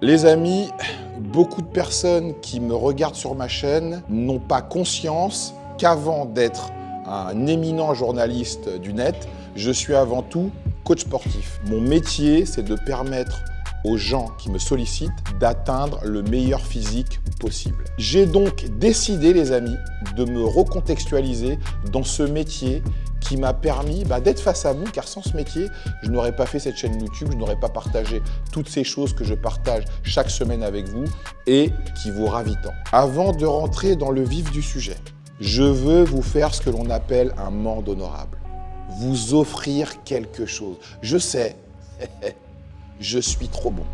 Les amis, beaucoup de personnes qui me regardent sur ma chaîne n'ont pas conscience qu'avant d'être un éminent journaliste du net, je suis avant tout coach sportif. Mon métier, c'est de permettre aux gens qui me sollicitent d'atteindre le meilleur physique possible. J'ai donc décidé, les amis, de me recontextualiser dans ce métier qui m'a permis d'être face à vous, car sans ce métier, je n'aurais pas fait cette chaîne YouTube, je n'aurais pas partagé toutes ces choses que je partage chaque semaine avec vous et qui vous ravit tant. Avant de rentrer dans le vif du sujet, je veux vous faire ce que l'on appelle un mende honorable. Vous offrir quelque chose. Je sais, je suis trop bon.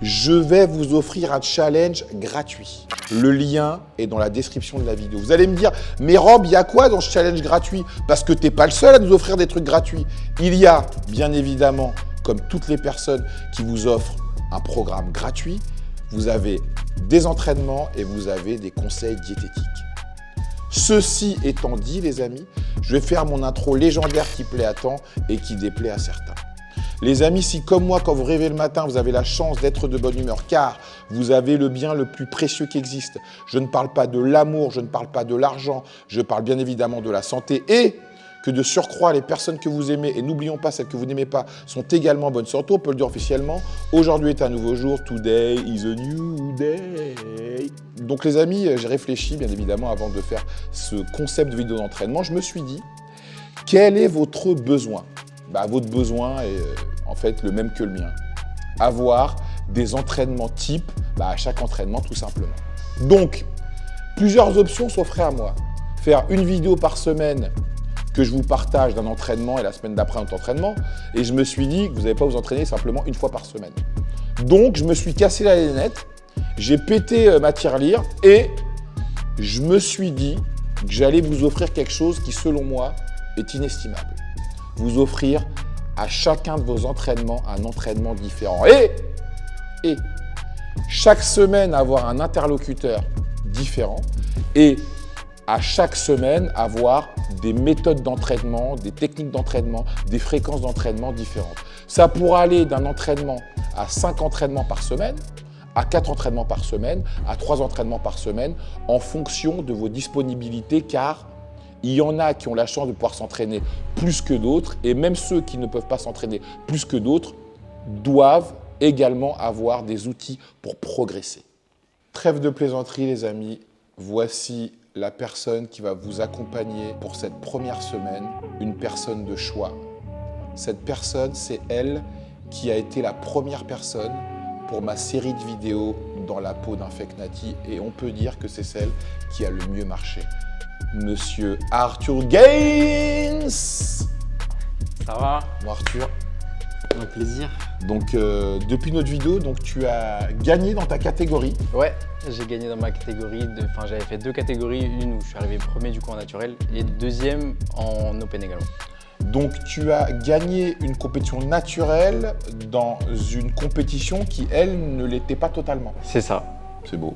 Je vais vous offrir un challenge gratuit. Le lien est dans la description de la vidéo. Vous allez me dire, mais Rob, il y a quoi dans ce challenge gratuit? Parce que tu n'es pas le seul à nous offrir des trucs gratuits. Il y a, bien évidemment, comme toutes les personnes qui vous offrent un programme gratuit, vous avez des entraînements et vous avez des conseils diététiques. Ceci étant dit, les amis, je vais faire mon intro légendaire qui plaît à tant et qui déplaît à certains. Les amis, si comme moi, quand vous rêvez le matin, vous avez la chance d'être de bonne humeur, car vous avez le bien le plus précieux qui existe. Je ne parle pas de l'amour, je ne parle pas de l'argent, je parle bien évidemment de la santé et que de surcroît, les personnes que vous aimez, et n'oublions pas celles que vous n'aimez pas, sont également en bonne santé, on peut le dire officiellement. Aujourd'hui est un nouveau jour, today is a new day. Donc les amis, j'ai réfléchi bien évidemment avant de faire ce concept de vidéo d'entraînement. Je me suis dit, quel est votre besoin? Votre besoin est en fait le même que le mien. Avoir des entraînements type à chaque entraînement tout simplement. Donc, plusieurs options s'offraient à moi. Faire une vidéo par semaine que je vous partage d'un entraînement et la semaine d'après un autre entraînement. Et je me suis dit que vous n'allez pas vous entraîner simplement une fois par semaine. Donc, je me suis cassé la nénette, j'ai pété ma tirelire et je me suis dit que j'allais vous offrir quelque chose qui, selon moi, est inestimable. Vous offrir à chacun de vos entraînements un entraînement différent. Et chaque semaine, avoir un interlocuteur différent et à chaque semaine, avoir des méthodes d'entraînement, des techniques d'entraînement, des fréquences d'entraînement différentes. Ça pourra aller d'un entraînement à 5 entraînements par semaine, à 4 entraînements par semaine, à 3 entraînements par semaine, en fonction de vos disponibilités, car il y en a qui ont la chance de pouvoir s'entraîner plus que d'autres, et même ceux qui ne peuvent pas s'entraîner plus que d'autres doivent également avoir des outils pour progresser. Trêve de plaisanterie, les amis, voici la personne qui va vous accompagner pour cette première semaine, une personne de choix. Cette personne, c'est elle qui a été la première personne pour ma série de vidéos dans la peau d'un fake nati, et on peut dire que c'est celle qui a le mieux marché. Monsieur Arthur Gaines. Ça va? Bon Arthur. Un plaisir. Donc depuis notre vidéo, tu as gagné dans ta catégorie. Ouais, j'ai gagné dans ma catégorie. J'avais fait 2 catégories, une où je suis arrivé premier du coup en naturel et deuxième en open également. Donc tu as gagné une compétition naturelle dans une compétition qui, elle, ne l'était pas totalement. C'est ça. C'est beau.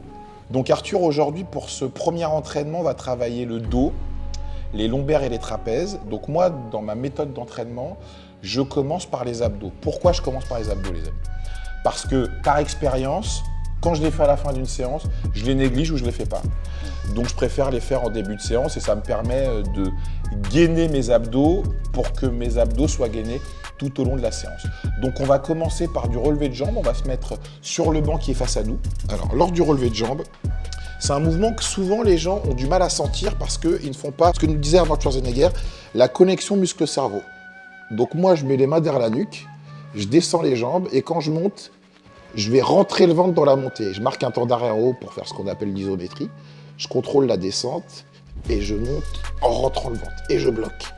Donc Arthur, aujourd'hui, pour ce premier entraînement, va travailler le dos, les lombaires et les trapèzes. Donc moi, dans ma méthode d'entraînement, je commence par les abdos. Pourquoi je commence par les abdos, les amis? Parce que par expérience, quand je les fais à la fin d'une séance, je les néglige ou je ne les fais pas. Donc je préfère les faire en début de séance et ça me permet de gainer mes abdos pour que mes abdos soient gainés tout au long de la séance. Donc on va commencer par du relevé de jambes. On va se mettre sur le banc qui est face à nous. Alors lors du relevé de jambes, c'est un mouvement que souvent les gens ont du mal à sentir parce qu'ils ne font pas ce que nous disait Arnold Schwarzenegger, la connexion muscle-cerveau. Donc moi je mets les mains derrière la nuque, je descends les jambes et quand je monte, je vais rentrer le ventre dans la montée. Je marque un temps d'arrêt en haut pour faire ce qu'on appelle l'isométrie. Je contrôle la descente et je monte en rentrant le ventre et je bloque.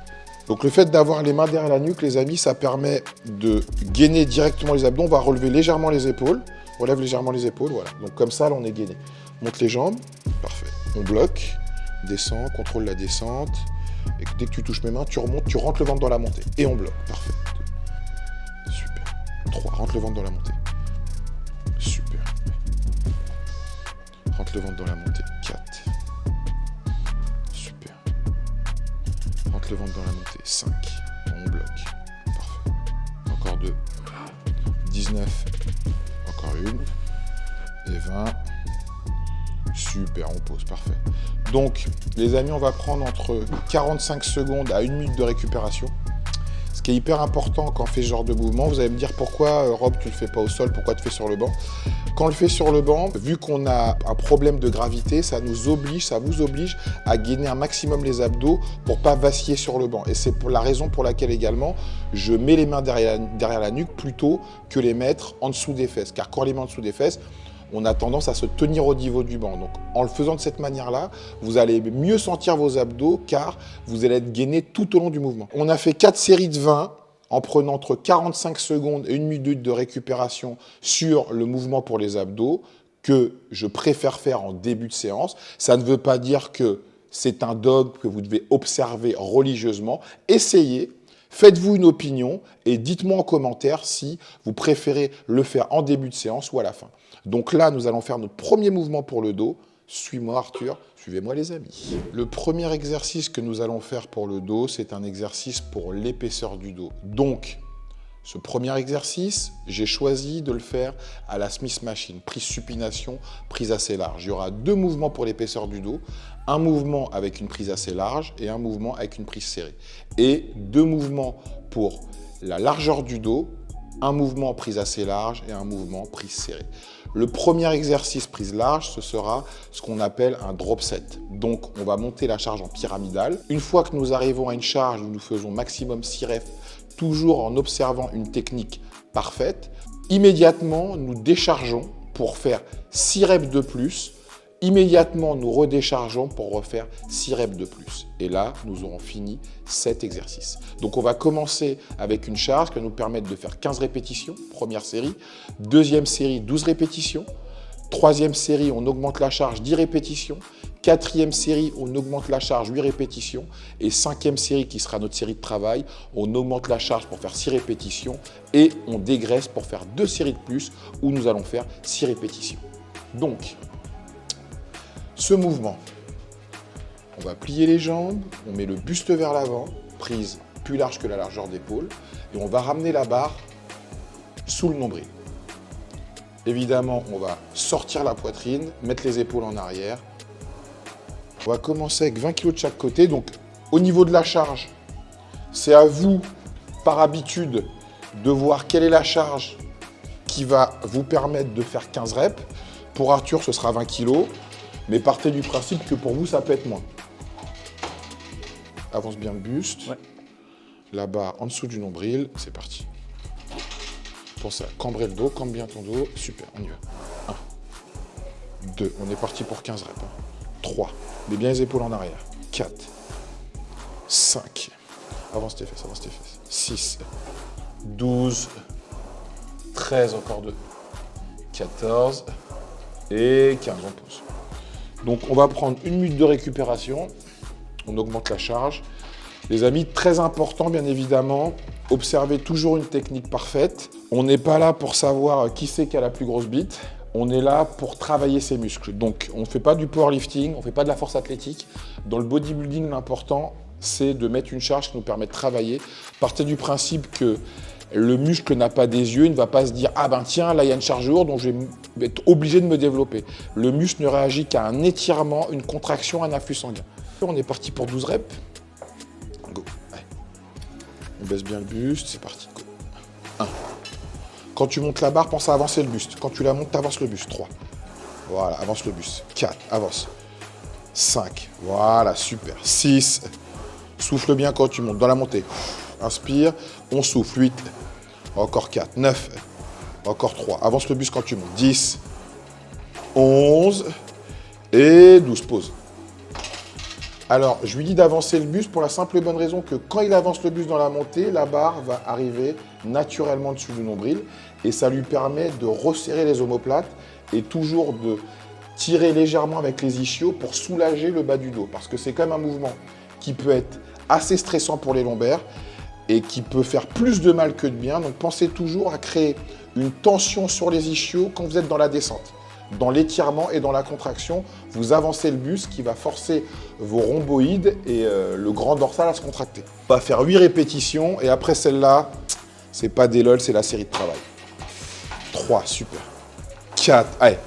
Donc le fait d'avoir les mains derrière la nuque, les amis, ça permet de gainer directement les abdos. On va relever légèrement les épaules. On relève légèrement les épaules, voilà. Donc comme ça, là, on est gainé. Monte les jambes, parfait. On bloque, descend, contrôle la descente. Et dès que tu touches mes mains, tu remontes, tu rentres le ventre dans la montée. Et on bloque, parfait. Super. 3, rentre le ventre dans la montée. Super. Rentre le ventre dans la montée. 4. Super. Rentre le ventre dans la montée. 5. On bloque. Parfait. Encore 2. 19. Encore une. et 20. Super, on pose, parfait. Donc, les amis, on va prendre entre 45 secondes à 1 minute de récupération. Ce qui est hyper important quand on fait ce genre de mouvement, vous allez me dire pourquoi, Rob, tu ne le fais pas au sol, pourquoi tu le fais sur le banc. Quand on le fait sur le banc, vu qu'on a un problème de gravité, ça vous oblige à gainer un maximum les abdos pour ne pas vaciller sur le banc. Et c'est pour la raison pour laquelle également, je mets les mains derrière la nuque plutôt que les mettre en dessous des fesses. Car quand on les met en dessous des fesses, on a tendance à se tenir au niveau du banc. Donc, en le faisant de cette manière-là, vous allez mieux sentir vos abdos car vous allez être gainé tout au long du mouvement. On a fait 4 séries de 20 en prenant entre 45 secondes et 1 minute de récupération sur le mouvement pour les abdos que je préfère faire en début de séance. Ça ne veut pas dire que c'est un dogme que vous devez observer religieusement. Essayez. Faites-vous une opinion et dites-moi en commentaire si vous préférez le faire en début de séance ou à la fin. Donc là, nous allons faire notre premier mouvement pour le dos. Suis-moi Arthur, suivez-moi les amis. Le premier exercice que nous allons faire pour le dos, c'est un exercice pour l'épaisseur du dos. Donc, ce premier exercice, j'ai choisi de le faire à la Smith Machine, prise supination, prise assez large. Il y aura 2 mouvements pour l'épaisseur du dos, un mouvement avec une prise assez large et un mouvement avec une prise serrée. Et 2 mouvements pour la largeur du dos, un mouvement prise assez large et un mouvement prise serrée. Le premier exercice prise large, ce sera ce qu'on appelle un drop set. Donc, on va monter la charge en pyramidale. Une fois que nous arrivons à une charge où nous faisons maximum 6 reps, toujours en observant une technique parfaite, immédiatement, nous déchargeons pour faire 6 reps de plus. Immédiatement, nous redéchargeons pour refaire 6 reps de plus. Et là, nous aurons fini cet exercice. Donc, on va commencer avec une charge qui va nous permettre de faire 15 répétitions, première série. Deuxième série, 12 répétitions. Troisième série, on augmente la charge, 10 répétitions. Quatrième série, on augmente la charge, 8 répétitions. Et cinquième série, qui sera notre série de travail, on augmente la charge pour faire 6 répétitions. Et on dégraisse pour faire 2 séries de plus, où nous allons faire 6 répétitions. Donc, ce mouvement, on va plier les jambes, on met le buste vers l'avant, prise plus large que la largeur d'épaule, et on va ramener la barre sous le nombril. Évidemment, on va sortir la poitrine, mettre les épaules en arrière. On va commencer avec 20 kg de chaque côté. Donc, au niveau de la charge, c'est à vous, par habitude, de voir quelle est la charge qui va vous permettre de faire 15 reps. Pour Arthur, ce sera 20 kg. Mais partez du principe que pour vous, ça peut être moins. Avance bien le buste. Ouais. La barre en dessous du nombril. C'est parti. Pour ça, cambrer le dos, cambre bien ton dos. Super, on y va. 1, 2, on est parti pour 15 reps. 3, mets bien les épaules en arrière. 4, 5, avance tes fesses, avance tes fesses. 6, 12, 13, encore 2, 14 et 15, on pose. Donc, on va prendre 1 minute de récupération. On augmente la charge. Les amis, très important, bien évidemment, observez toujours une technique parfaite. On n'est pas là pour savoir qui c'est qui a la plus grosse bite. On est là pour travailler ses muscles. Donc, on ne fait pas du powerlifting, on ne fait pas de la force athlétique. Dans le bodybuilding, l'important, c'est de mettre une charge qui nous permet de travailler. Partez du principe que le muscle n'a pas des yeux, il ne va pas se dire « Ah ben tiens, là il y a une charge lourde, donc je vais être obligé de me développer ». Le muscle ne réagit qu'à un étirement, une contraction, un afflux sanguin. On est parti pour 12 reps. Go. Allez. On baisse bien le buste, c'est parti. Go. 1. Quand tu montes la barre, pense à avancer le buste. Quand tu la montes, tu avances le buste. 3. Voilà, avance le buste. 4, avance. 5, voilà, super. 6, souffle bien quand tu montes. Dans la montée, inspire, on souffle. 8, encore 4, 9, encore 3. Avance le buste quand tu montes. 10, 11 et 12, pause. Alors, je lui dis d'avancer le buste pour la simple et bonne raison que quand il avance le buste dans la montée, la barre va arriver naturellement dessus du nombril et ça lui permet de resserrer les omoplates et toujours de tirer légèrement avec les ischios pour soulager le bas du dos. Parce que c'est quand même un mouvement qui peut être assez stressant pour les lombaires et qui peut faire plus de mal que de bien. Donc, pensez toujours à créer une tension sur les ischios quand vous êtes dans la descente. Dans l'étirement et dans la contraction, vous avancez le buste qui va forcer vos rhomboïdes et le grand dorsal à se contracter. On va faire 8 répétitions et après celle-là, c'est pas des lol, c'est la série de travail. 3, super. 4, allez.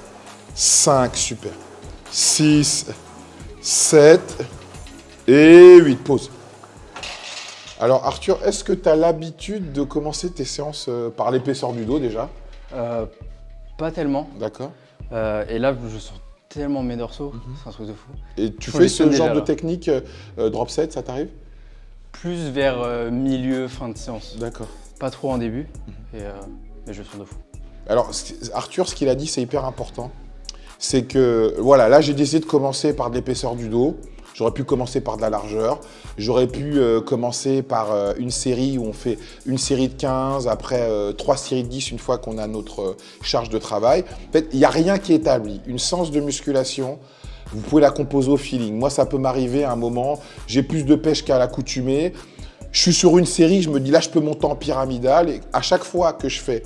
5, super. 6, 7 et 8, pause. Alors Arthur, est-ce que tu as l'habitude de commencer tes séances par l'épaisseur du dos déjà? Pas tellement. D'accord. Et là, je sens tellement mes dorsaux, c'est un truc de fou. Et tu fais ce genre de technique drop set, ça t'arrive? Plus vers milieu, fin de séance. D'accord. Pas trop en début, mais je sens de fou. Alors Arthur, ce qu'il a dit, c'est hyper important. C'est que, voilà, là j'ai décidé de commencer par de l'épaisseur du dos. J'aurais pu commencer par de la largeur. J'aurais pu commencer par une série où on fait une série de 15, après 3 séries de 10 une fois qu'on a notre charge de travail. En fait, il n'y a rien qui est établi. Une séance de musculation, vous pouvez la composer au feeling. Moi, ça peut m'arriver à un moment, j'ai plus de pêche qu'à l'accoutumée. Je suis sur une série, je me dis là, je peux monter en pyramidal. Et à chaque fois que je fais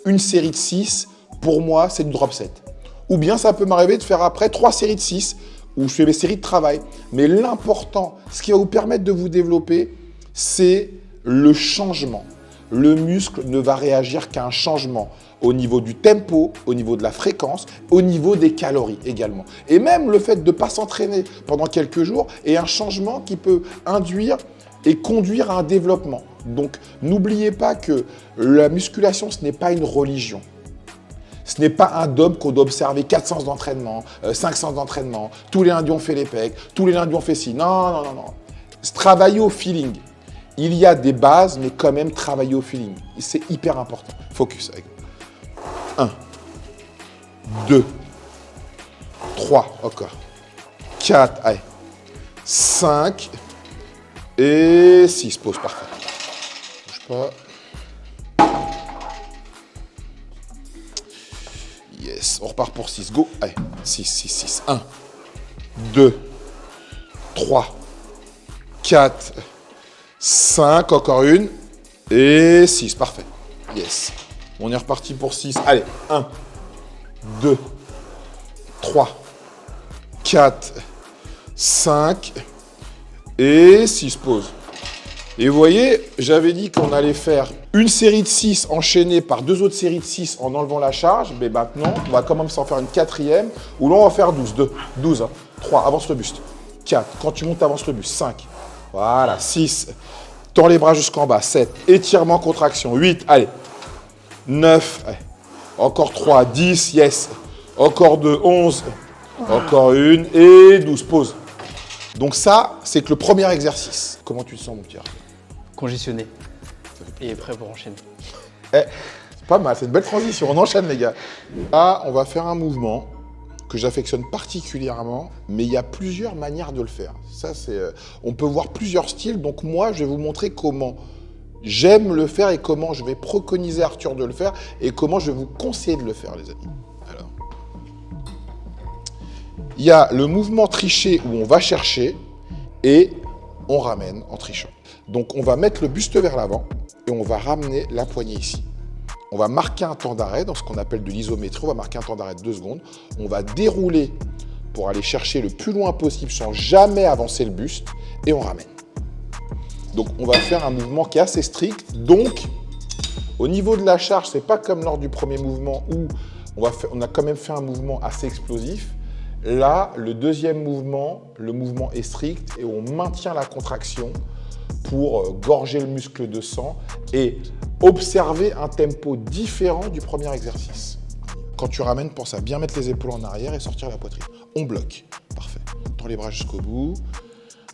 une série de 6, pour moi, c'est du drop set. Ou bien ça peut m'arriver de faire après 3 séries de 6 où je fais mes séries de travail. Mais l'important, ce qui va vous permettre de vous développer, c'est le changement. Le muscle ne va réagir qu'à un changement au niveau du tempo, au niveau de la fréquence, au niveau des calories également. Et même le fait de ne pas s'entraîner pendant quelques jours est un changement qui peut induire et conduire à un développement. Donc n'oubliez pas que la musculation, ce n'est pas une religion. Ce n'est pas un dogme qu'on doit observer 4 séances d'entraînement, 5 séances d'entraînement, tous les lundis on fait les pecs, tous les lundis on fait ci. Non, non, non, non. Travailler au feeling. Il y a des bases, mais quand même travailler au feeling. C'est hyper important. Focus. 1, 2, 3, encore. 4, allez. 5 et 6. Pause, parfait. Bouge pas. Yes, on repart pour 6. Go. Allez, 6, 6, 6. 1, 2, 3, 4, 5, encore une. Et 6, parfait. Yes. On est reparti pour 6. Allez, 1, 2, 3, 4, 5 et 6. Pause. Et vous voyez, j'avais dit qu'on allait faire une série de 6 enchaînée par 2 autres séries de 6 en enlevant la charge. Mais maintenant, on va quand même s'en faire une 4e où là, on va faire 12. 2, 12, hein. 3, avance le buste. 4, quand tu montes, avance le buste. 5, voilà, 6, tends les bras jusqu'en bas. 7, étirement, contraction. 8, allez. 9, allez. Encore 3, 10, yes. Encore 2, 11, encore une et 12, pause. Donc ça, c'est que le premier exercice. Comment tu te sens, mon petit Arthur? Congestionné et prêt pour enchaîner. C'est pas mal, c'est une belle transition. On enchaîne, les gars. Là, on va faire un mouvement que j'affectionne particulièrement, mais il y a plusieurs manières de le faire. Ça, on peut voir plusieurs styles. Donc moi, je vais vous montrer comment j'aime le faire et comment je vais préconiser Arthur de le faire et comment je vais vous conseiller de le faire, les amis. Alors, il y a le mouvement triché où on va chercher et on ramène en trichant. Donc on va mettre le buste vers l'avant et on va ramener la poignée ici. On va marquer un temps d'arrêt dans ce qu'on appelle de l'isométrie. On va marquer un temps d'arrêt de 2 secondes. On va dérouler pour aller chercher le plus loin possible sans jamais avancer le buste et on ramène. Donc on va faire un mouvement qui est assez strict. Donc au niveau de la charge, c'est pas comme lors du premier mouvement où on a quand même fait un mouvement assez explosif. Là, le deuxième mouvement, le mouvement est strict et on maintient la contraction pour gorger le muscle de sang et observer un tempo différent du premier exercice. Quand tu ramènes, pense à bien mettre les épaules en arrière et sortir la poitrine. On bloque. Parfait. Tends les bras jusqu'au bout.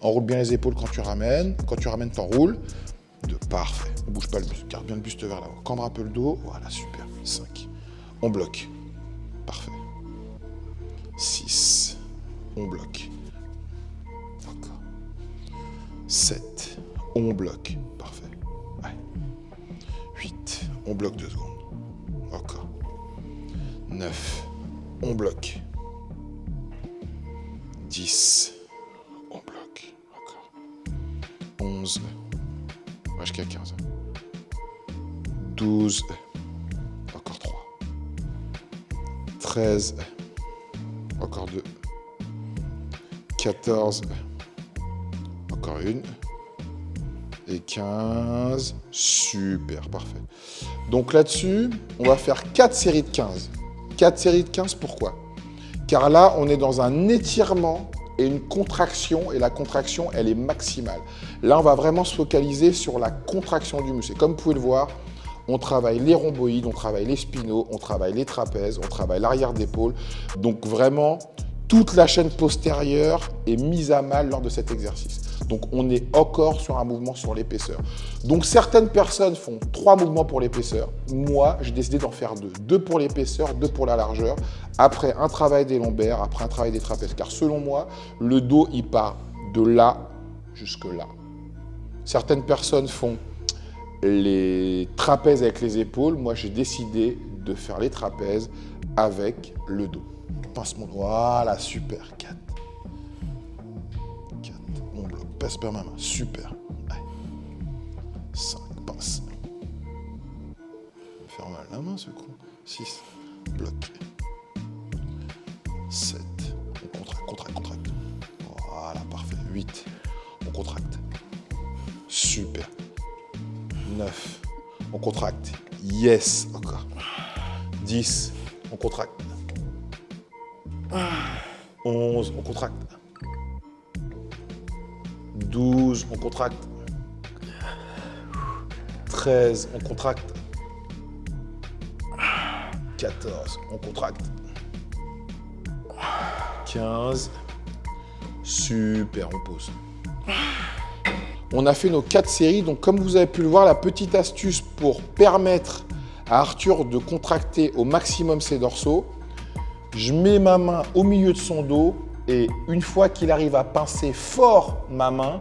Enroule bien les épaules quand tu ramènes. Quand tu ramènes, t'enroules. 2. Parfait. On ne bouge pas le buste. Garde bien le buste vers l'avant. Cambre un peu le dos. Voilà, super. 5. On bloque. Parfait. 6. On bloque. Encore. 7. On bloque. Parfait. Ouais. 8. On bloque 2 secondes. Encore. 9. On bloque. 10. On bloque. Encore. 11. On va jusqu'à 15. 12. Encore 3. 13. Encore 2. 14. Encore une. Et 15. Super, parfait. Donc là-dessus, on va faire 4 séries de 15. 4 séries de 15, pourquoi? car là, on est dans un étirement et une contraction, et la contraction, elle est maximale. Là, on va vraiment se focaliser sur la contraction du muscle. Et comme vous pouvez le voir, on travaille les rhomboïdes, on travaille les spinaux, on travaille les trapèzes, on travaille l'arrière d'épaule. Donc vraiment, toute la chaîne postérieure est mise à mal lors de cet exercice. Donc on est encore sur un mouvement sur l'épaisseur. Donc certaines personnes font 3 mouvements pour l'épaisseur. Moi, j'ai décidé d'en faire 2. 2 pour l'épaisseur, 2 pour la largeur. Après un travail des lombaires, après un travail des trapèzes. Car selon moi, le dos, il part de là jusque là. Certaines personnes font les trapèzes avec les épaules. Moi, j'ai décidé de faire les trapèzes avec le dos. Pince mon doigt, voilà, super, 4. 4, mon bloc, passe par ma main, super. Allez. 5, pince. Faire mal la main, ce con. 6, bloc. 7, on contracte, contracte, contracte. Voilà, parfait. 8, on contracte. Super. 9, on contracte. Yes, encore. 10, on contracte. 11, on contracte. 12, on contracte. 13, on contracte. 14, on contracte. 15, super, on pose. On a fait nos 4 séries, donc comme vous avez pu le voir, la petite astuce pour permettre à Arthur de contracter au maximum ses dorsaux, je mets ma main au milieu de son dos et une fois qu'il arrive à pincer fort ma main,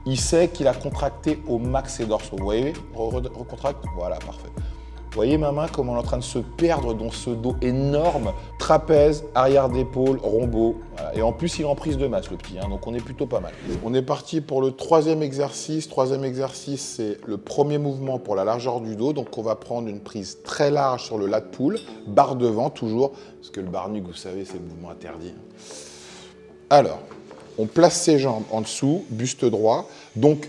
il sait qu'il a contracté au max ses dorsaux. Vous voyez, recontracte, voilà, parfait. Vous voyez ma main, comment elle est en train de se perdre dans ce dos énorme, trapèze, arrière d'épaule, rhombo. Voilà. Et en plus, il est en prise de masse, le petit, hein, donc on est plutôt pas mal. On est parti pour le 3e exercice. 3e exercice, c'est le premier mouvement pour la largeur du dos. Donc on va prendre une prise très large sur le lat pull, barre devant toujours, parce que le bar nugg, vous savez, c'est le mouvement interdit. Alors, on place ses jambes en dessous, buste droit. Donc,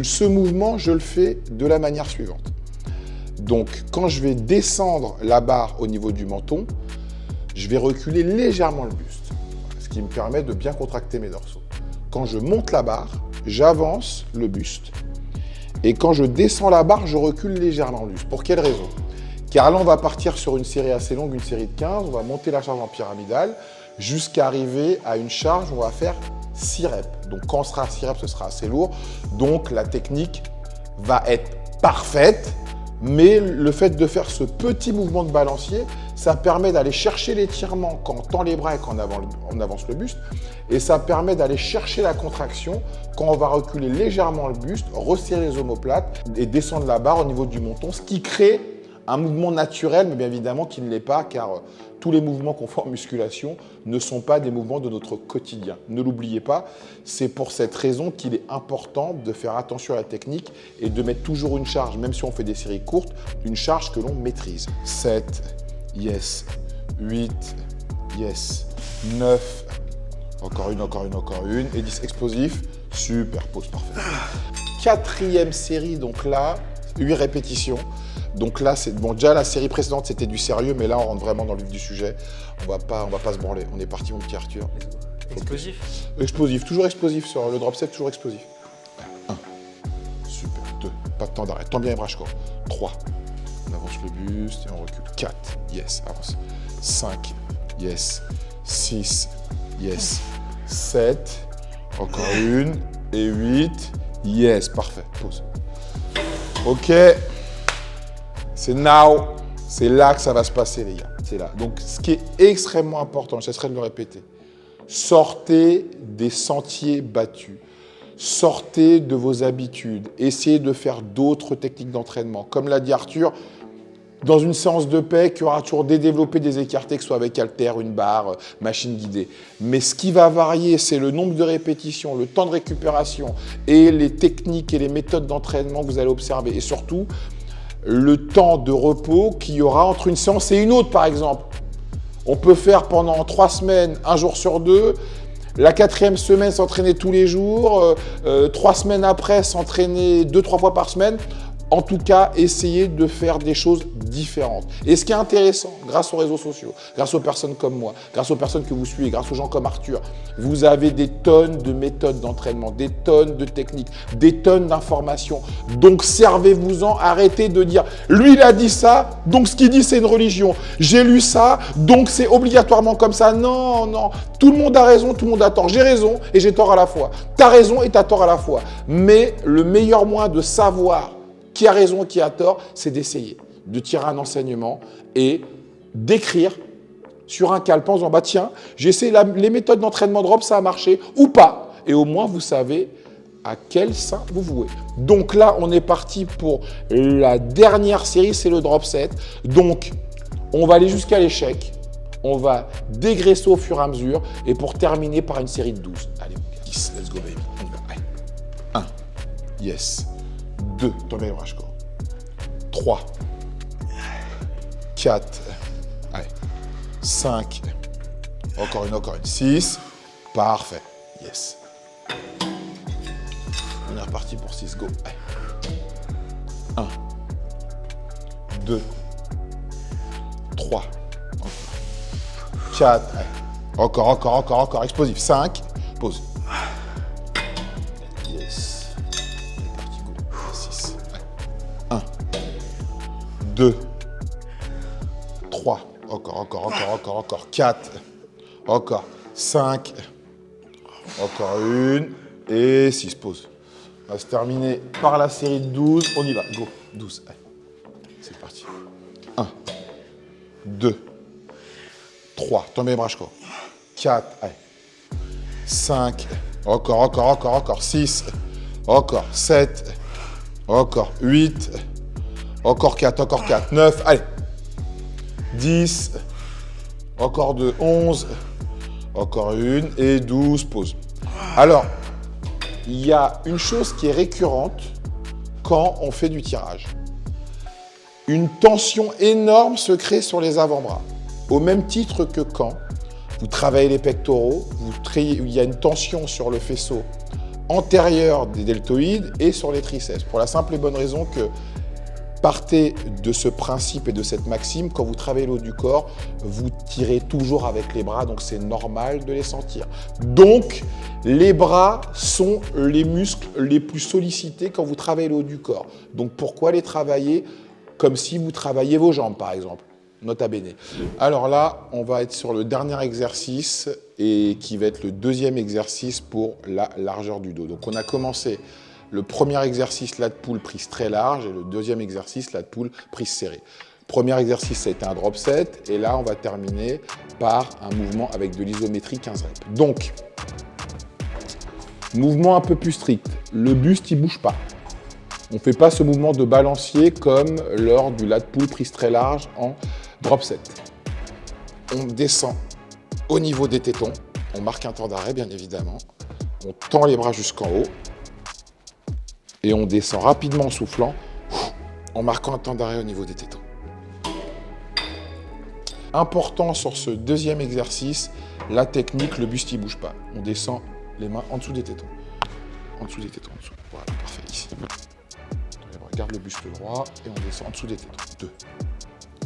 ce mouvement, je le fais de la manière suivante. Donc, quand je vais descendre la barre au niveau du menton, je vais reculer légèrement le buste, ce qui me permet de bien contracter mes dorsaux. Quand je monte la barre, j'avance le buste. Et quand je descends la barre, je recule légèrement le buste. Pour quelle raison? Car là, on va partir sur une série assez longue, une série de 15. On va monter la charge en pyramidale jusqu'à arriver à une charge où on va faire 6 reps. Donc, quand on sera à 6 reps, ce sera assez lourd. Donc, la technique va être parfaite. Mais le fait de faire ce petit mouvement de balancier, ça permet d'aller chercher l'étirement quand on tend les bras et quand on avance le buste. Et ça permet d'aller chercher la contraction quand on va reculer légèrement le buste, resserrer les omoplates et descendre la barre au niveau du menton, ce qui crée un mouvement naturel, mais bien évidemment qui ne l'est pas, car tous les mouvements qu'on fait en musculation ne sont pas des mouvements de notre quotidien. Ne l'oubliez pas, c'est pour cette raison qu'il est important de faire attention à la technique et de mettre toujours une charge, même si on fait des séries courtes, une charge que l'on maîtrise. 7, yes, 8, yes, 9, encore une, encore une, encore une, et 10, explosif, super, pause, parfait. 4e série, donc là, 8 répétitions. Donc là, c'est bon. Déjà, la série précédente, c'était du sérieux, mais là, on rentre vraiment dans le vif du sujet. On va pas se branler. On est parti, mon petit Arthur. Explosif. Explosif, toujours explosif sur le drop set, toujours explosif. 1, super. 2, pas de temps d'arrêt. Tends bien les bras, je crois. 3, on avance le buste et on recule. 4, yes, avance. 5, yes. 6, yes. 7, encore une. Et 8, yes, parfait. Pause. Ok. C'est now, c'est là que ça va se passer, les gars. C'est là. Donc, ce qui est extrêmement important, je cesserai de le répéter, sortez des sentiers battus. Sortez de vos habitudes. Essayez de faire d'autres techniques d'entraînement. Comme l'a dit Arthur, dans une séance de pec, il y aura toujours développer des écartés, que ce soit avec halter, une barre, machine guidée. Mais ce qui va varier, c'est le nombre de répétitions, le temps de récupération et les techniques et les méthodes d'entraînement que vous allez observer. Et surtout, le temps de repos qu'il y aura entre une séance et une autre, par exemple. On peut faire pendant 3 semaines, 1 jour sur 2. La 4e semaine, s'entraîner tous les jours. 3 semaines après, s'entraîner 2-3 fois par semaine. En tout cas, essayez de faire des choses différentes. Et ce qui est intéressant, grâce aux réseaux sociaux, grâce aux personnes comme moi, grâce aux personnes que vous suivez, grâce aux gens comme Arthur, vous avez des tonnes de méthodes d'entraînement, des tonnes de techniques, des tonnes d'informations. Donc servez-vous-en, arrêtez de dire « lui il a dit ça, donc ce qu'il dit c'est une religion. J'ai lu ça, donc c'est obligatoirement comme ça. » Non, non, tout le monde a raison, tout le monde a tort. J'ai raison et j'ai tort à la fois. T'as raison et t'as tort à la fois. Mais le meilleur moyen de savoir qui a raison, qui a tort, c'est d'essayer, de tirer un enseignement et d'écrire sur un calepin en disant bah tiens, j'ai essayé les méthodes d'entraînement drop, ça a marché ou pas. Et au moins, vous savez à quel sein vous vouez. Donc là, on est parti pour la dernière série, c'est le drop set. Donc, on va aller jusqu'à l'échec. On va dégraisser au fur et à mesure. Et pour terminer par une série de 12. Allez, 10, let's go baby. On y va. Allez. 1, yes. 2, tombez les bras, 3, 4, allez, 5, encore une, 6, parfait, yes. On est reparti pour 6, go. Allez. 1, 2, 3, 4, allez. Encore, explosif, 5, pause. Yes. On est parti, go. 6, allez. 1, 2, 3, encore, 4, encore, 5, encore une, et 6, pause. On va se terminer par la série de 12, on y va, go, 12, allez, c'est parti. 1, 2, 3, tombez les bras, 4, allez, 5, encore, 6, encore, 7, encore, 8, encore 4, 9, allez, 10, encore 2, 11, encore une, et 12, pause. Alors, il y a une chose qui est récurrente quand on fait du tirage. Une tension énorme se crée sur les avant-bras. Au même titre que quand vous travaillez les pectoraux, il y a une tension sur le faisceau antérieur des deltoïdes et sur les triceps. Pour la simple et bonne raison que partez de ce principe et de cette maxime, quand vous travaillez le haut du corps, vous tirez toujours avec les bras, donc c'est normal de les sentir. Donc, les bras sont les muscles les plus sollicités quand vous travaillez le haut du corps. Donc, pourquoi les travailler comme si vous travailliez vos jambes, par exemple, nota bene. Alors là, on va être sur le dernier exercice et qui va être le deuxième exercice pour la largeur du dos. Donc, on a commencé le premier exercice, lat pull, prise très large, et le deuxième exercice, lat pull, prise serrée. Premier exercice, ça a été un drop set, et là, on va terminer par un mouvement avec de l'isométrie 15 reps. Donc, mouvement un peu plus strict. Le buste, il ne bouge pas. On ne fait pas ce mouvement de balancier comme lors du lat pull, prise très large en drop set. On descend au niveau des tétons. On marque un temps d'arrêt, bien évidemment. On tend les bras jusqu'en haut. Et on descend rapidement en soufflant, en marquant un temps d'arrêt au niveau des tétons. Important sur ce deuxième exercice, la technique, le buste, il ne bouge pas. On descend les mains en dessous des tétons. En dessous des tétons, en dessous. Voilà, parfait, ici. On garde le buste droit et on descend en dessous des tétons. 2.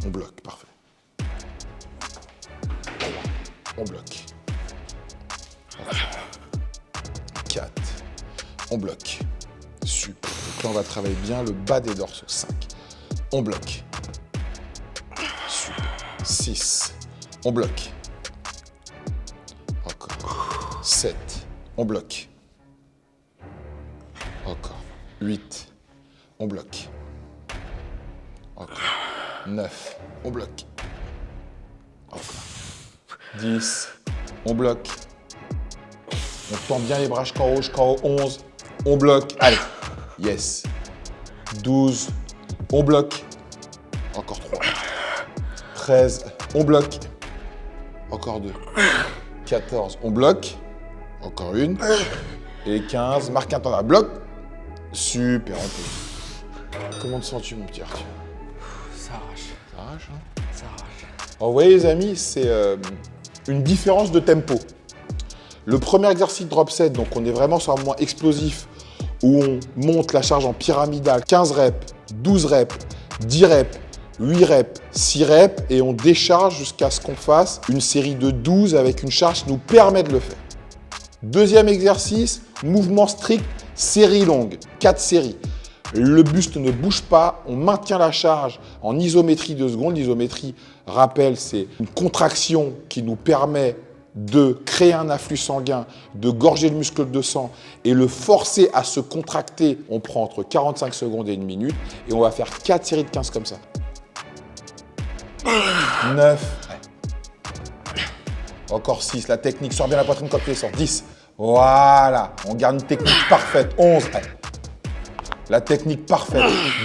On bloque, parfait. 3. On bloque. 4. On bloque. Super. Donc là, on va travailler bien le bas des dorsaux. 5. On bloque. Super. 6. On bloque. Encore. 7. On bloque. Encore. 8. On bloque. Encore. 9. On bloque. Encore. 10. On bloque. On tend bien les bras jusqu'en haut. 11. On bloque. Allez. Yes. 12. On bloque. Encore 3. 13. On bloque. Encore 2. 14. On bloque. Encore une. Et 15. Marque un temps d'arrêt. Bloc. Super. On peut. Comment te sens-tu, mon petit Arthur? Ça arrache. Ça arrache, hein? Ça arrache. Alors, vous voyez, les amis, c'est une différence de tempo. Le premier exercice drop set, donc on est vraiment sur un mouvement explosif. où on monte la charge en pyramidale, 15 reps, 12 reps, 10 reps, 8 reps, 6 reps, et on décharge jusqu'à ce qu'on fasse une série de 12 avec une charge qui nous permet de le faire. Deuxième exercice, mouvement strict, série longue, 4 séries. Le buste ne bouge pas, on maintient la charge en isométrie 2 secondes. L'isométrie, rappel, c'est une contraction qui nous permet de créer un afflux sanguin, de gorger le muscle de sang et le forcer à se contracter. On prend entre 45 secondes et 1 minute et on va faire 4 séries de 15 comme ça. 9. Encore 6. La technique, sort bien la poitrine quand tu sors. 10. Voilà. On garde une technique parfaite. 11. La technique parfaite.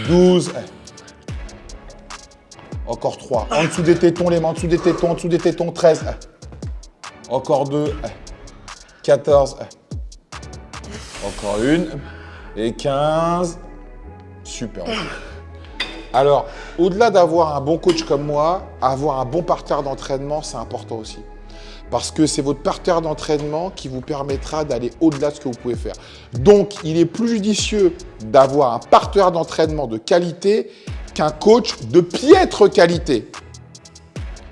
12. Encore 3. En dessous des tétons, les mains en dessous des tétons, en dessous des tétons. 13. Encore 2. 14. Encore 1. Et 15. Super. Alors, au-delà d'avoir un bon coach comme moi, avoir un bon parterre d'entraînement, c'est important aussi. Parce que c'est votre parterre d'entraînement qui vous permettra d'aller au-delà de ce que vous pouvez faire. Donc, il est plus judicieux d'avoir un parterre d'entraînement de qualité qu'un coach de piètre qualité.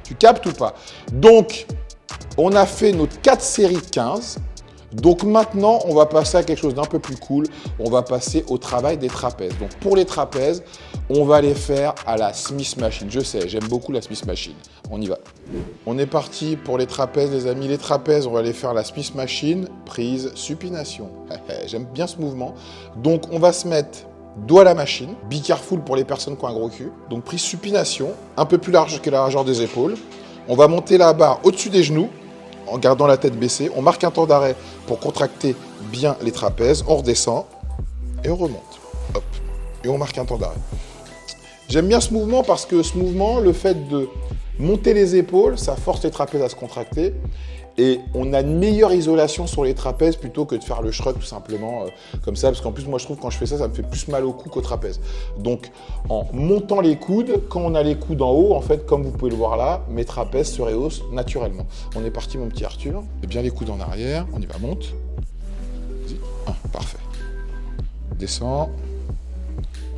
Tu captes ou pas? Donc, on a fait notre 4 séries de 15. Donc maintenant, on va passer à quelque chose d'un peu plus cool. On va passer au travail des trapèzes. Donc pour les trapèzes, on va les faire à la Smith Machine. Je sais, j'aime beaucoup la Smith Machine. On y va. On est parti pour les trapèzes, les amis. Les trapèzes, on va les faire à la Smith Machine. Prise, supination. J'aime bien ce mouvement. Donc on va se mettre dos à la machine. Be careful pour les personnes qui ont un gros cul. Donc prise supination, un peu plus large que la largeur des épaules. On va monter la barre au-dessus des genoux, en gardant la tête baissée. On marque un temps d'arrêt pour contracter bien les trapèzes. On redescend et on remonte. Hop. Et on marque un temps d'arrêt. J'aime bien ce mouvement parce que ce mouvement, le fait de monter les épaules, ça force les trapèzes à se contracter. Et on a une meilleure isolation sur les trapèzes plutôt que de faire le shrug tout simplement comme ça. Parce qu'en plus, moi, je trouve que quand je fais ça, ça me fait plus mal au cou qu'au trapèze. Donc, en montant les coudes, quand on a les coudes en haut, en fait, comme vous pouvez le voir là, mes trapèzes se rehaussent naturellement. On est parti, mon petit Arthur. Et bien les coudes en arrière. On y va, monte. Vas-y. Parfait. Descend.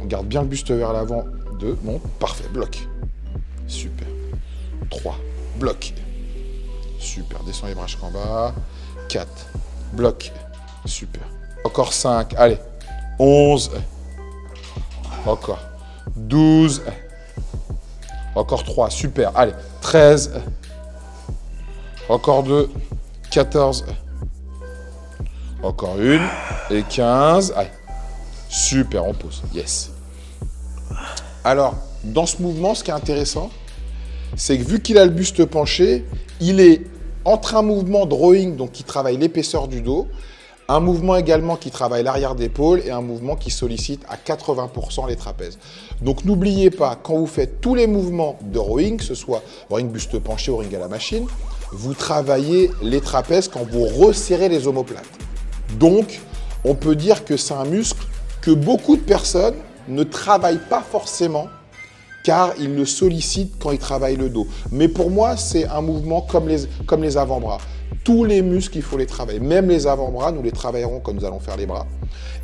On garde bien le buste vers l'avant. 2, monte. Parfait, bloc. Super. 3, bloc. Super, descends les bras jusqu'en bas. 4, bloc. Super. Encore 5, allez. 11. Encore. 12. Encore 3, super. Allez, 13. Encore 2. 14. Encore 1. Et 15. Allez. Super, on pose. Yes. Alors, dans ce mouvement, ce qui est intéressant, c'est que vu qu'il a le buste penché, il est entre un mouvement de rowing, donc qui travaille l'épaisseur du dos, un mouvement également qui travaille l'arrière d'épaule et un mouvement qui sollicite à 80% les trapèzes. Donc n'oubliez pas, quand vous faites tous les mouvements de rowing, que ce soit rowing buste penché ou rowing à la machine, vous travaillez les trapèzes quand vous resserrez les omoplates. Donc, on peut dire que c'est un muscle que beaucoup de personnes ne travaillent pas forcément car il le sollicite quand il travaille le dos. Mais pour moi, c'est un mouvement comme les avant-bras. Tous les muscles, il faut les travailler. Même les avant-bras, nous les travaillerons quand nous allons faire les bras.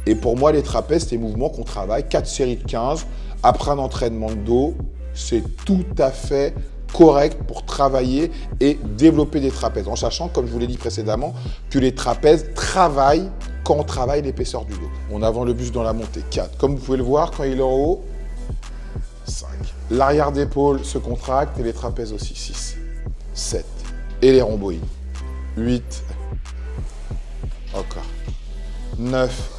Et pour moi, les trapèzes, c'est des mouvements qu'on travaille. 4 séries de 15, après un entraînement de dos, c'est tout à fait correct pour travailler et développer des trapèzes. En sachant, comme je vous l'ai dit précédemment, que les trapèzes travaillent quand on travaille l'épaisseur du dos. On avance le buste dans la montée. 4. Comme vous pouvez le voir, quand il est en haut, 5. L'arrière d'épaule se contracte et les trapèzes aussi. 6, 7. Et les rhomboïdes. 8. Encore. 9.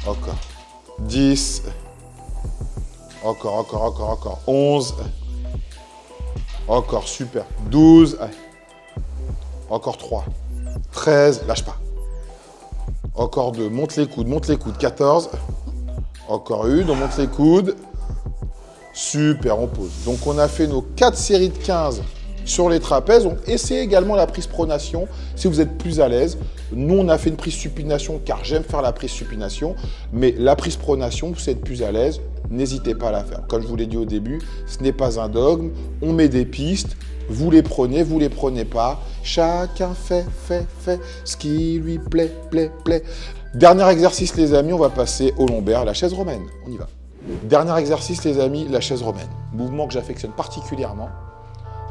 Encore. 10. Encore. 11. Encore, super. 12. Encore 3. 13. Lâche pas. Encore 2. Monte les coudes. 14. Encore 1. On monte les coudes. Super, on pose. Donc, on a fait nos 4 séries de 15 sur les trapèzes. Donc, essayez également la prise pronation si vous êtes plus à l'aise. Nous, on a fait une prise supination car j'aime faire la prise supination, mais la prise pronation, si vous êtes plus à l'aise, n'hésitez pas à la faire. Comme je vous l'ai dit au début, ce n'est pas un dogme, on met des pistes, vous les prenez pas. Chacun fait ce qui lui plaît. Dernier exercice, les amis, on va passer au lombaire, la chaise romaine. On y va. Dernier exercice, les amis, la chaise romaine. Mouvement que j'affectionne particulièrement.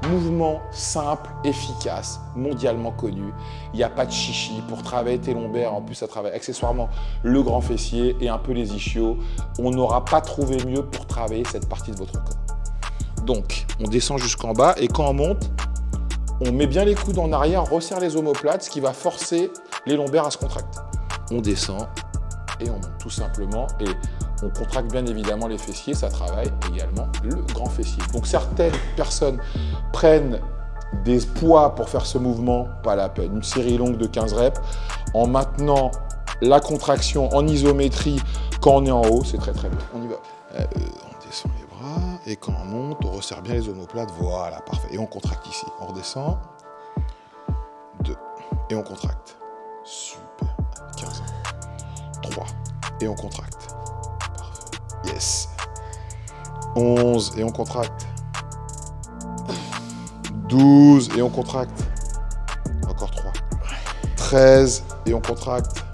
Mouvement simple, efficace, mondialement connu. Il n'y a pas de chichi pour travailler tes lombaires. En plus, ça travaille accessoirement le grand fessier et un peu les ischios. On n'aura pas trouvé mieux pour travailler cette partie de votre corps. Donc, on descend jusqu'en bas et quand on monte, on met bien les coudes en arrière, on resserre les omoplates, ce qui va forcer les lombaires à se contracter. On descend et on monte tout simplement et on contracte bien évidemment les fessiers, ça travaille également le grand fessier. Donc certaines personnes prennent des poids pour faire ce mouvement, pas la peine. Une série longue de 15 reps en maintenant la contraction en isométrie quand on est en haut, c'est très bien. On y va. On descend les bras et quand on monte, on resserre bien les omoplates, voilà, parfait. Et on contracte ici, on redescend, 2, et on contracte. Super, 15, 3, et on contracte. Yes. 11 et on contracte. 12 et on contracte. Encore 3. 13 et on contracte.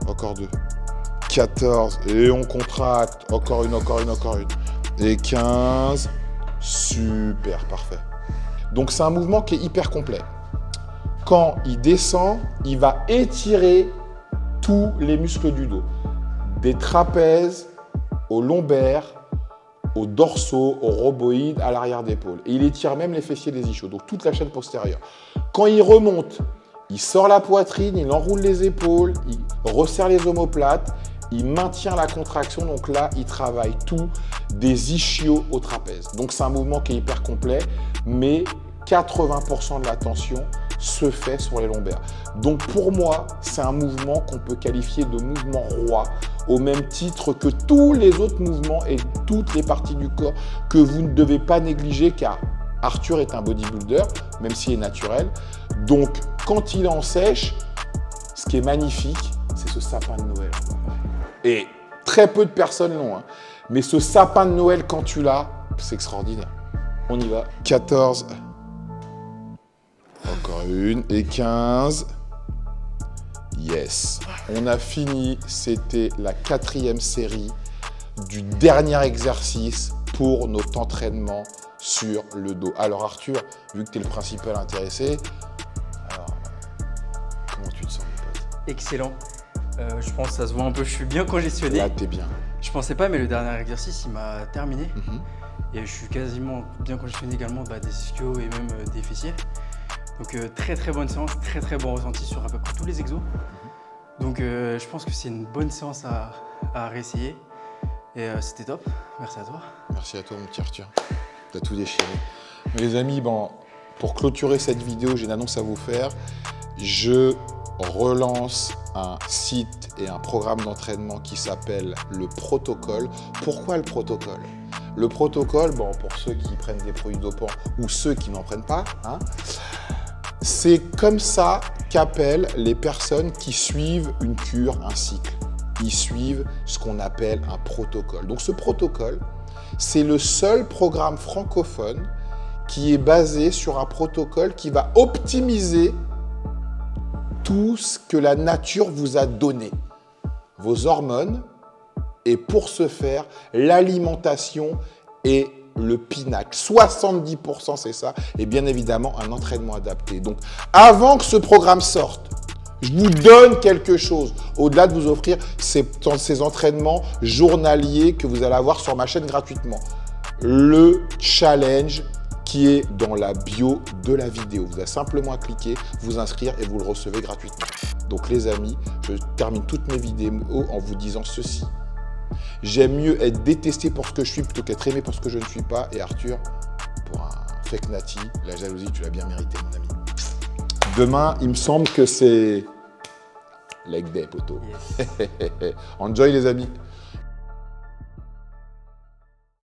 Encore 2. 14 et on contracte. Encore une. Et 15. Super, parfait. Donc c'est un mouvement qui est hyper complet. Quand il descend, il va étirer tous les muscles du dos. Des trapèzes au lombaire, au dorsaux, au rhoboïde, à l'arrière d'épaule. Et il étire même les fessiers des ischios, donc toute la chaîne postérieure. Quand il remonte, il sort la poitrine, il enroule les épaules, il resserre les omoplates, il maintient la contraction. Donc là, il travaille tout des ischios au trapèze. Donc c'est un mouvement qui est hyper complet, mais 80% de la tension se fait sur les lombaires. Donc pour moi, c'est un mouvement qu'on peut qualifier de mouvement roi, au même titre que tous les autres mouvements et toutes les parties du corps que vous ne devez pas négliger, car Arthur est un bodybuilder, même s'il est naturel. Donc quand il est en sèche, ce qui est magnifique, c'est ce sapin de Noël. Et très peu de personnes l'ont, hein. Mais ce sapin de Noël, quand tu l'as, c'est extraordinaire. On y va. 14. Encore une. Et 15. Yes. On a fini. C'était la 4e série du dernier exercice pour notre entraînement sur le dos. Alors Arthur, vu que tu es le principal intéressé, alors, comment tu te sens, mon pote? Excellent. Je pense que ça se voit un peu, je suis bien congestionné. Là, t'es bien. Je pensais pas, mais le dernier exercice, il m'a terminé. Et je suis quasiment bien congestionné également des ischios et même des fessiers. Donc très bonne séance, très bon ressenti sur à peu près tous les exos. Donc je pense que c'est une bonne séance à réessayer. Et c'était top, merci à toi. Merci à toi, mon petit Arthur. T'as tout déchiré. Mais les amis, pour clôturer cette vidéo, j'ai une annonce à vous faire. Je relance un site et un programme d'entraînement qui s'appelle le Protocole. Pourquoi le Protocole? Le Protocole, pour ceux qui prennent des produits dopants ou ceux qui n'en prennent pas, hein, c'est comme ça qu'appellent les personnes qui suivent une cure, un cycle. Ils suivent ce qu'on appelle un protocole. Donc ce protocole, c'est le seul programme francophone qui est basé sur un protocole qui va optimiser tout ce que la nature vous a donné, vos hormones, et pour ce faire, l'alimentation est le pinacle. 70% c'est ça, et bien évidemment un entraînement adapté. Donc avant que ce programme sorte, je vous donne quelque chose, au-delà de vous offrir ces entraînements journaliers que vous allez avoir sur ma chaîne gratuitement. Le challenge qui est dans la bio de la vidéo. Vous avez simplement à cliquer, vous inscrire et vous le recevez gratuitement. Donc les amis, je termine toutes mes vidéos en vous disant ceci. J'aime mieux être détesté pour ce que je suis plutôt qu'être aimé pour ce que je ne suis pas. Et Arthur, pour un fake nati, la jalousie, tu l'as bien mérité, mon ami. Demain, il me semble que c'est leg day, poteau. Yes. Enjoy les amis.